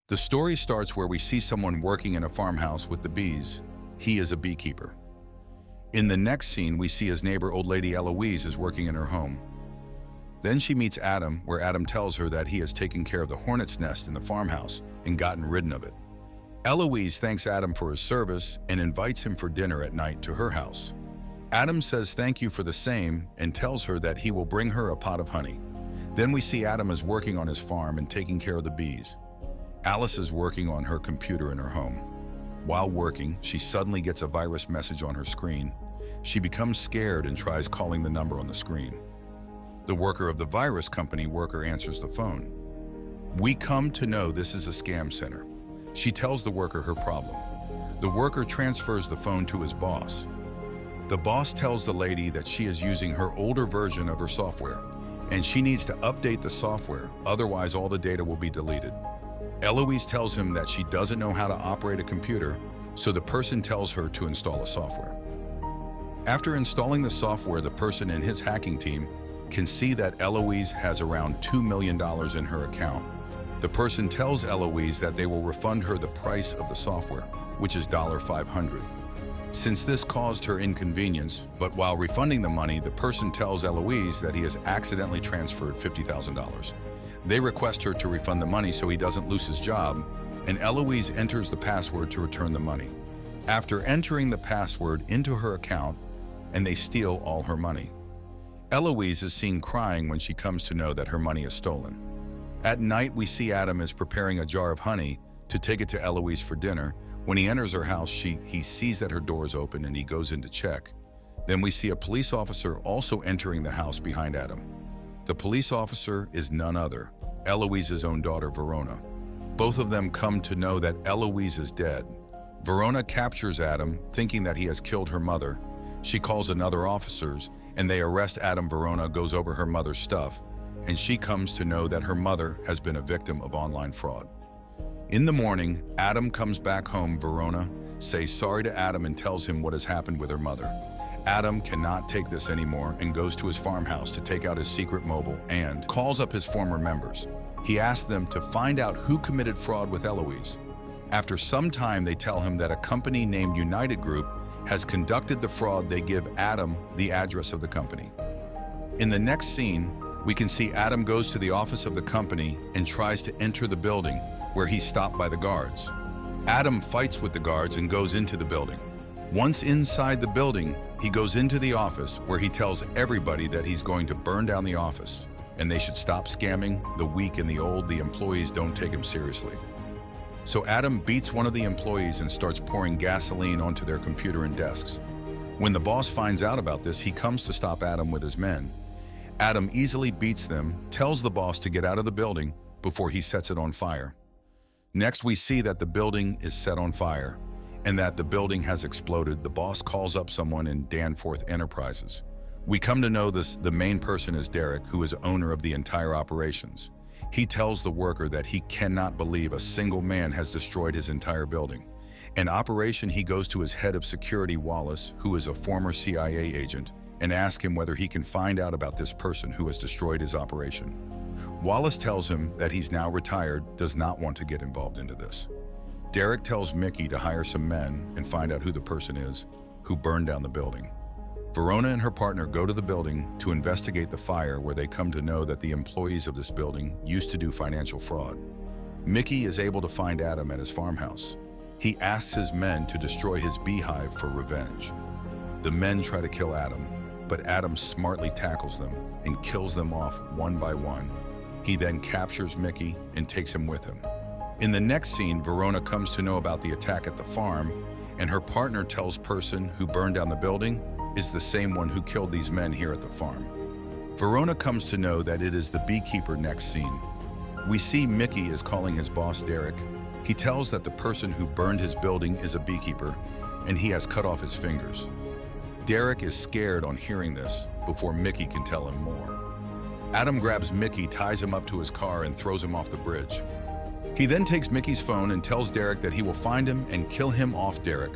The story starts where we see someone working in a farmhouse with the bees. He is a beekeeper. In the next scene, we see his neighbor, old lady Eloise, is working in her home. Then she meets Adam, where Adam tells her that he has taken care of the hornet's nest in the farmhouse and gotten rid of it. Eloise thanks Adam for his service and invites him for dinner at night to her house. Adam says thank you for the same and tells her that he will bring her a pot of honey. Then we see Adam is working on his farm and taking care of the bees. Alice is working on her computer in her home. While working, she suddenly gets a virus message on her screen. She becomes scared and tries calling the number on the screen. The worker of the virus company worker answers the phone. We come to know this is a scam center. She tells the worker her problem. The worker transfers the phone to his boss. The boss tells the lady that she is using her older version of her software, and she needs to update the software, otherwise all the data will be deleted. Eloise tells him that she doesn't know how to operate a computer, so the person tells her to install a software. After installing the software, the person in his hacking team can see that Eloise has around $2 million in her account. The person tells Eloise that they will refund her the price of the software, which is $500. Since this caused her inconvenience, but while refunding the money, the person tells Eloise that he has accidentally transferred $50,000. They request her to refund the money so he doesn't lose his job, and Eloise enters the password to return the money. After entering the password into her account, and they steal all her money. Eloise is seen crying when she comes to know that her money is stolen. At night, we see Adam is preparing a jar of honey to take it to Eloise for dinner. When he enters her house, he sees that her door is open and he goes in to check. Then we see a police officer also entering the house behind Adam. The police officer is none other, Eloise's own daughter, Verona. Both of them come to know that Eloise is dead. Verona captures Adam, thinking that he has killed her mother. She calls another officers, and they arrest Adam. Verona goes over her mother's stuff, and she comes to know that her mother has been a victim of online fraud. In the morning, Adam comes back home. Verona says sorry to Adam and tells him what has happened with her mother. Adam cannot take this anymore and goes to his farmhouse to take out his secret mobile and calls up his former members. He asks them to find out who committed fraud with Eloise. After some time, they tell him that a company named United Group has conducted the fraud. They give Adam the address of the company. In the next scene, we can see Adam goes to the office of the company and tries to enter the building, where he's stopped by the guards. Adam fights with the guards and goes into the building. Once inside the building, he goes into the office where he tells everybody that he's going to burn down the office and they should stop scamming the weak and the old. The employees don't take him seriously. So Adam beats one of the employees and starts pouring gasoline onto their computer and desks. When the boss finds out about this, he comes to stop Adam with his men. Adam easily beats them, tells the boss to get out of the building before he sets it on fire. Next, we see that the building is set on fire and that the building has exploded. The boss calls up someone in Danforth Enterprises. We come to know the main person is Derek, who is owner of the entire operations. He tells the worker that he cannot believe a single man has destroyed his entire building. In operation, he goes to his head of security, Wallace, who is a former CIA agent, and asks him whether he can find out about this person who has destroyed his operation. Wallace tells him that he's now retired, does not want to get involved into this. Derek tells Mickey to hire some men and find out who the person is who burned down the building. Verona and her partner go to the building to investigate the fire, where they come to know that the employees of this building used to do financial fraud. Mickey is able to find Adam at his farmhouse. He asks his men to destroy his beehive for revenge. The men try to kill Adam, but Adam smartly tackles them and kills them off one by one. He then captures Mickey and takes him with him. In the next scene, Verona comes to know about the attack at the farm, and her partner tells person who burned down the building is the same one who killed these men here at the farm. Verona comes to know that it is the beekeeper. Next scene, we see Mickey is calling his boss Derek. He tells that the person who burned his building is a beekeeper, and he has cut off his fingers. Derek is scared on hearing this before Mickey can tell him more. Adam grabs Mickey, ties him up to his car, and throws him off the bridge. He then takes Mickey's phone and tells Derek that he will find him and kill him off. Derek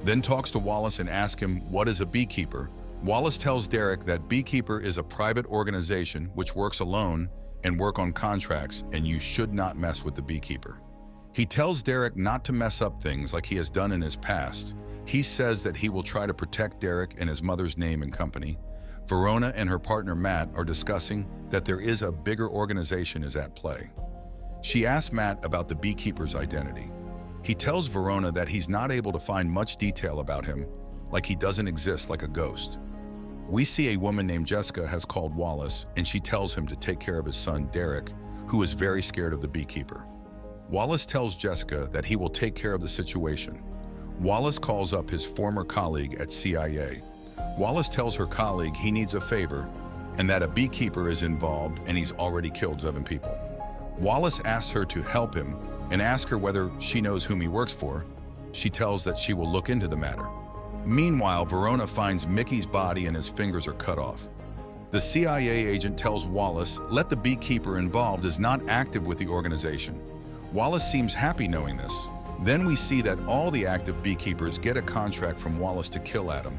then talks to Wallace and asks him what is a beekeeper. Wallace tells Derek that Beekeeper is a private organization which works alone and work on contracts, and you should not mess with the beekeeper. He tells Derek not to mess up things like he has done in his past. He says that he will try to protect Derek and his mother's name and company. Verona and her partner Matt are discussing that there is a bigger organization is at play. She asks Matt about the Beekeeper's identity. He tells Verona that he's not able to find much detail about him, like he doesn't exist like a ghost. We see a woman named Jessica has called Wallace, and she tells him to take care of his son Derek, who is very scared of the Beekeeper. Wallace tells Jessica that he will take care of the situation. Wallace calls up his former colleague at CIA. Wallace tells her colleague he needs a favor and that a beekeeper is involved and he's already killed 7 people. Wallace asks her to help him and asks her whether she knows whom he works for. She tells that she will look into the matter. Meanwhile, Verona finds Mickey's body and his fingers are cut off. The CIA agent tells Wallace let the beekeeper involved is not active with the organization. Wallace seems happy knowing this. Then we see that all the active beekeepers get a contract from Wallace to kill Adam.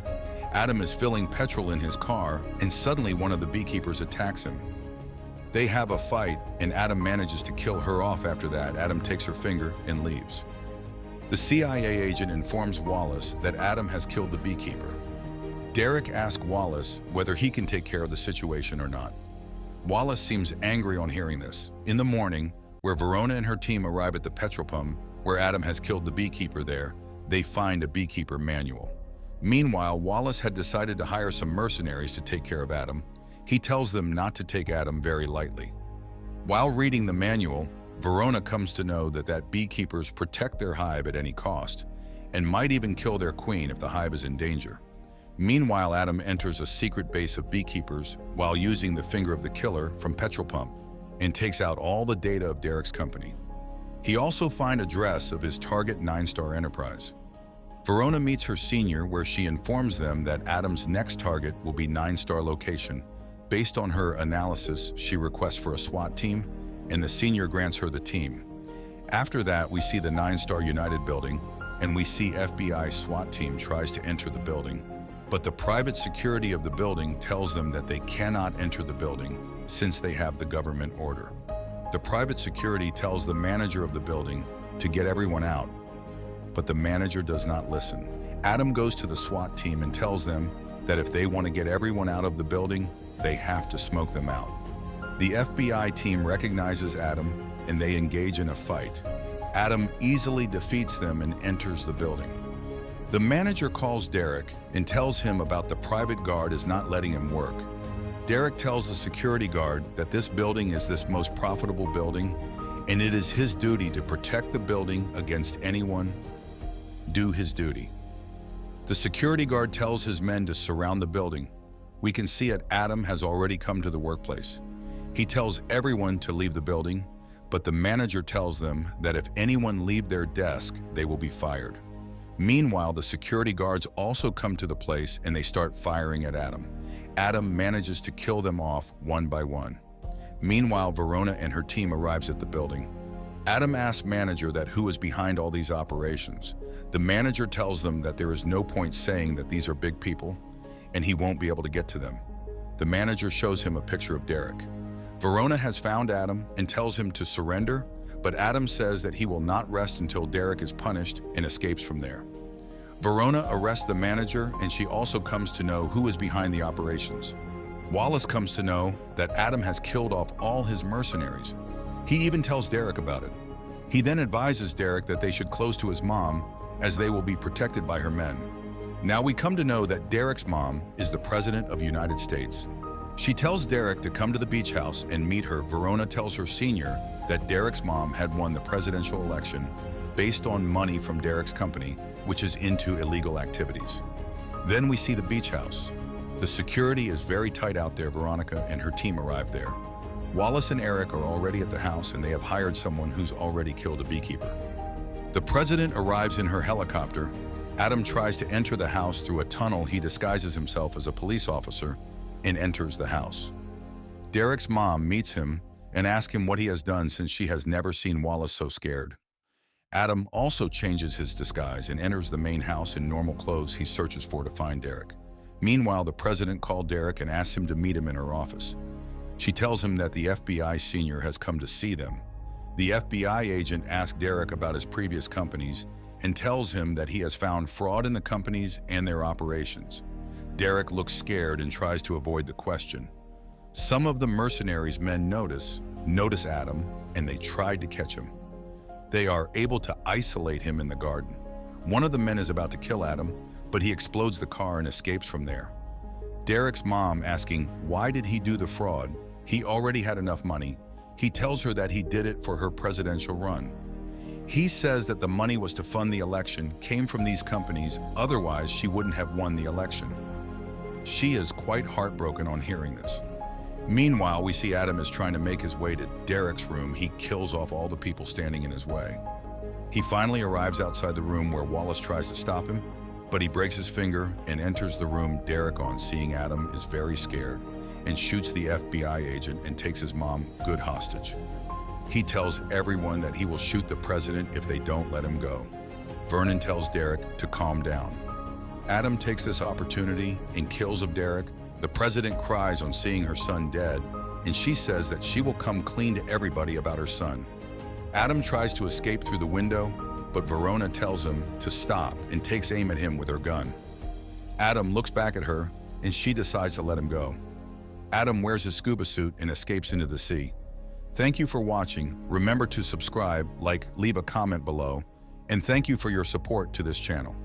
Adam is filling petrol in his car, and suddenly one of the beekeepers attacks him. They have a fight, and Adam manages to kill her off. After that, Adam takes her finger and leaves. The CIA agent informs Wallace that Adam has killed the beekeeper. Derek asks Wallace whether he can take care of the situation or not. Wallace seems angry on hearing this. In the morning, where Verona and her team arrive at the petrol pump where Adam has killed the beekeeper there, they find a beekeeper manual. Meanwhile, Wallace had decided to hire some mercenaries to take care of Adam. He tells them not to take Adam very lightly. While reading the manual, Verona comes to know that beekeepers protect their hive at any cost and might even kill their queen if the hive is in danger. Meanwhile, Adam enters a secret base of beekeepers while using the finger of the killer from petrol pump and takes out all the data of Derek's company. He also finds address of his target 9-star enterprise. Verona meets her senior where she informs them that Adam's next target will be 9-star location. Based on her analysis, she requests for a SWAT team, and the senior grants her the team. After that, we see the 9-star United building, and we see FBI SWAT team tries to enter the building, but the private security of the building tells them that they cannot enter the building since they have the government order. The private security tells the manager of the building to get everyone out, but the manager does not listen. Adam goes to the SWAT team and tells them that if they want to get everyone out of the building, they have to smoke them out. The FBI team recognizes Adam and they engage in a fight. Adam easily defeats them and enters the building. The manager calls Derek and tells him about the private guard is not letting him work. Derek tells the security guard that this building is this most profitable building and it is his duty to protect the building against anyone. Do his duty. The security guard tells his men to surround the building. We can see that Adam has already come to the workplace. He tells everyone to leave the building, but the manager tells them that if anyone leave their desk, they will be fired. Meanwhile, the security guards also come to the place and they start firing at Adam. Adam manages to kill them off one by one. Meanwhile, Verona and her team arrives at the building. Adam asks manager that who is behind all these operations. The manager tells them that there is no point saying that these are big people and he won't be able to get to them. The manager shows him a picture of Derek. Verona has found Adam and tells him to surrender, but Adam says that he will not rest until Derek is punished and escapes from there. Verona arrests the manager and she also comes to know who is behind the operations. Wallace comes to know that Adam has killed off all his mercenaries. He even tells Derek about it. He then advises Derek that they should close to his mom as they will be protected by her men. Now we come to know that Derek's mom is the President of the United States. She tells Derek to come to the beach house and meet her. Verona tells her senior that Derek's mom had won the presidential election based on money from Derek's company, which is into illegal activities. Then we see the beach house. The security is very tight out there. Veronica and her team arrive there. Wallace and Eric are already at the house and they have hired someone who's already killed a beekeeper. The president arrives in her helicopter. Adam tries to enter the house through a tunnel. He disguises himself as a police officer and enters the house. Derek's mom meets him and asks him what he has done since she has never seen Wallace so scared. Adam also changes his disguise and enters the main house in normal clothes he searches for to find Derek. Meanwhile, the president called Derek and asked him to meet him in her office. She tells him that the FBI senior has come to see them. The FBI agent asks Derek about his previous companies and tells him that he has found fraud in the companies and their operations. Derek looks scared and tries to avoid the question. Some of the mercenaries' men notice Adam, and they tried to catch him. They are able to isolate him in the garden. One of the men is about to kill Adam, but he explodes the car and escapes from there. Derek's mom asking, why did he do the fraud? He already had enough money. He tells her that he did it for her presidential run. He says that the money was to fund the election, came from these companies, otherwise she wouldn't have won the election. She is quite heartbroken on hearing this. Meanwhile, we see Adam is trying to make his way to Derek's room. He kills off all the people standing in his way. He finally arrives outside the room where Wallace tries to stop him, but he breaks his finger and enters the room. Derek, on seeing Adam, is very scared and shoots the FBI agent and takes his mom good hostage. He tells everyone that he will shoot the president if they don't let him go. Vernon tells Derek to calm down. Adam takes this opportunity and kills Derek. The president cries on seeing her son dead, and she says that she will come clean to everybody about her son. Adam tries to escape through the window, but Verona tells him to stop and takes aim at him with her gun. Adam looks back at her, and she decides to let him go. Adam wears his scuba suit and escapes into the sea. Thank you for watching. Remember to subscribe, like, leave a comment below, and thank you for your support to this channel.